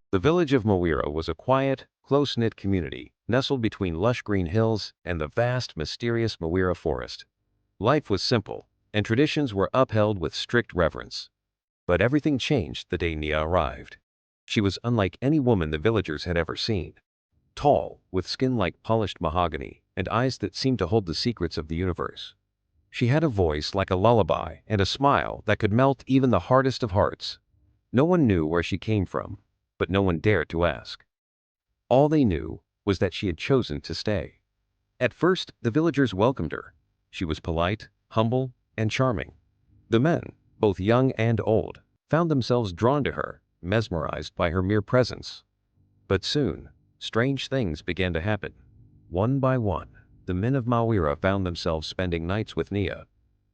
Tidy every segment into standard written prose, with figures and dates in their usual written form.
The village of Mawira was a quiet, close-knit community, nestled between lush green hills and the vast, mysterious Mawira forest. Life was simple, and traditions were upheld with strict reverence. But everything changed the day Nia arrived. She was unlike any woman the villagers had ever seen. Tall, with skin like polished mahogany, and eyes that seemed to hold the secrets of the universe. She had a voice like a lullaby and a smile that could melt even the hardest of hearts. No one knew where she came from, but no one dared to ask. All they knew was that she had chosen to stay. At first, the villagers welcomed her. She was polite, humble, and charming. The men, both young and old, found themselves drawn to her, mesmerized by her mere presence. But soon, strange things began to happen. One by one, the men of Mawira found themselves spending nights with Nia.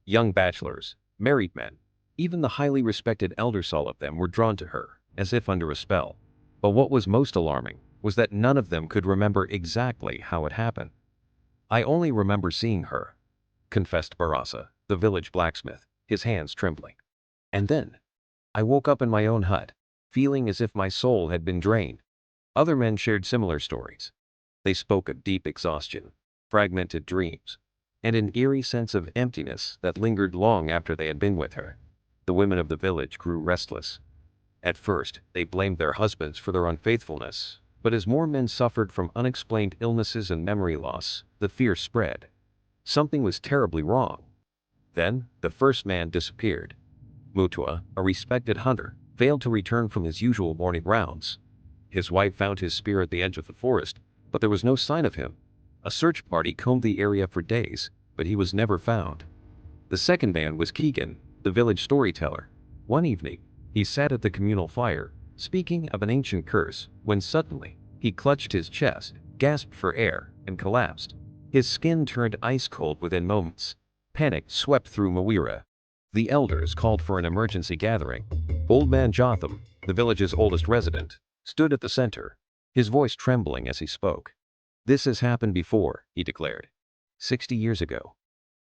Young bachelors, married men, even the highly respected elders, all of them were drawn to her, as if under a spell. But what was most alarming was that none of them could remember exactly how it happened. "I only remember seeing her," confessed Barasa, the village blacksmith, his hands trembling. "And then, I woke up in my own hut, feeling as if my soul had been drained." Other men shared similar stories. They spoke of deep exhaustion, fragmented dreams, and an eerie sense of emptiness that lingered long after they had been with her. The women of the village grew restless. At first, they blamed their husbands for their unfaithfulness, but as more men suffered from unexplained illnesses and memory loss, the fear spread. Something was terribly wrong. Then, the first man disappeared. Mutua, a respected hunter, failed to return from his usual morning rounds. His wife found his spear at the edge of the forest, but there was no sign of him. A search party combed the area for days, but he was never found. The second man was Keegan, the village storyteller. One evening, he sat at the communal fire, speaking of an ancient curse, when suddenly, he clutched his chest, gasped for air, and collapsed. His skin turned ice cold within moments. Panic swept through Mawira. The elders called for an emergency gathering. Old man Jotham, the village's oldest resident, stood at the center, his voice trembling as he spoke. "This has happened before," he declared. 60 years ago.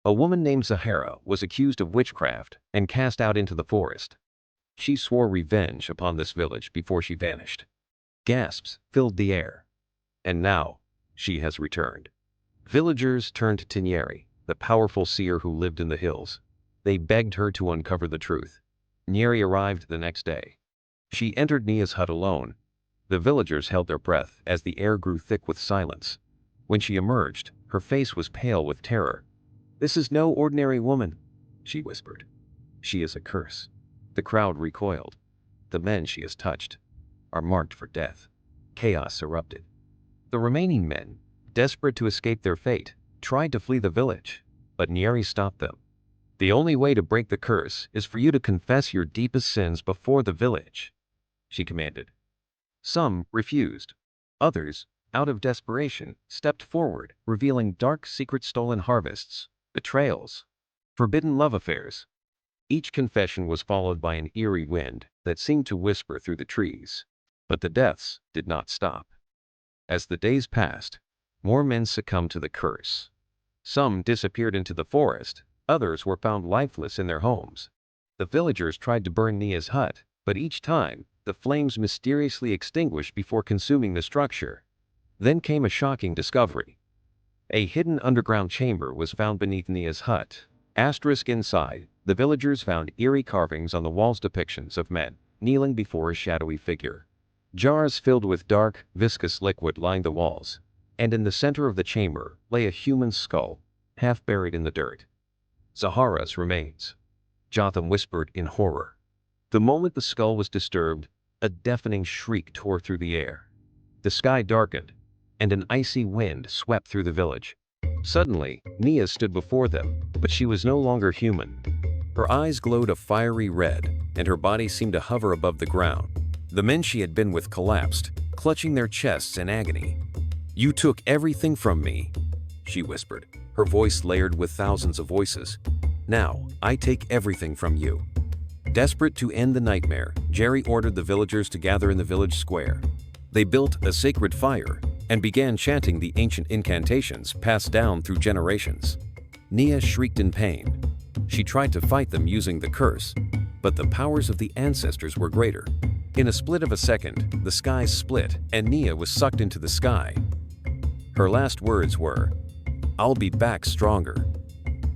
A woman named Zahara was accused of witchcraft and cast out into the forest. She swore revenge upon this village before she vanished. Gasps filled the air. And now, she has returned. Villagers turned to Nyeri, the powerful seer who lived in the hills. They begged her to uncover the truth. Nyeri arrived the next day. She entered Nia's hut alone. The villagers held their breath as the air grew thick with silence. When she emerged, her face was pale with terror. "This is no ordinary woman," she whispered. "She is a curse." The crowd recoiled. "The men she has touched are marked for death." Chaos erupted. The remaining men, desperate to escape their fate, tried to flee the village, but Nyeri stopped them. "The only way to break the curse is for you to confess your deepest sins before the village," she commanded. Some refused. Others, out of desperation, stepped forward, revealing dark secret stolen harvests, betrayals, forbidden love affairs. Each confession was followed by an eerie wind that seemed to whisper through the trees. But the deaths did not stop. As the days passed, more men succumbed to the curse. Some disappeared into the forest, others were found lifeless in their homes. The villagers tried to burn Nia's hut, but each time, the flames mysteriously extinguished before consuming the structure. Then came a shocking discovery. A hidden underground chamber was found beneath Nia's hut. Asterisk inside, the villagers found eerie carvings on the walls, depictions of men kneeling before a shadowy figure. Jars filled with dark, viscous liquid lined the walls, and in the center of the chamber lay a human skull, half buried in the dirt. "Zahara's remains," Jotham whispered in horror. The moment the skull was disturbed, a deafening shriek tore through the air. The sky darkened, and an icy wind swept through the village. Suddenly, Nia stood before them, but she was no longer human. Her eyes glowed a fiery red, and her body seemed to hover above the ground. The men she had been with collapsed, clutching their chests in agony. "You took everything from me," she whispered, her voice layered with thousands of voices. "Now, I take everything from you." Desperate to end the nightmare, Jerry ordered the villagers to gather in the village square. They built a sacred fire and began chanting the ancient incantations passed down through generations. Nia shrieked in pain. She tried to fight them using the curse, but the powers of the ancestors were greater. In a split of a second, the skies split and Nia was sucked into the sky. Her last words were, "I'll be back stronger."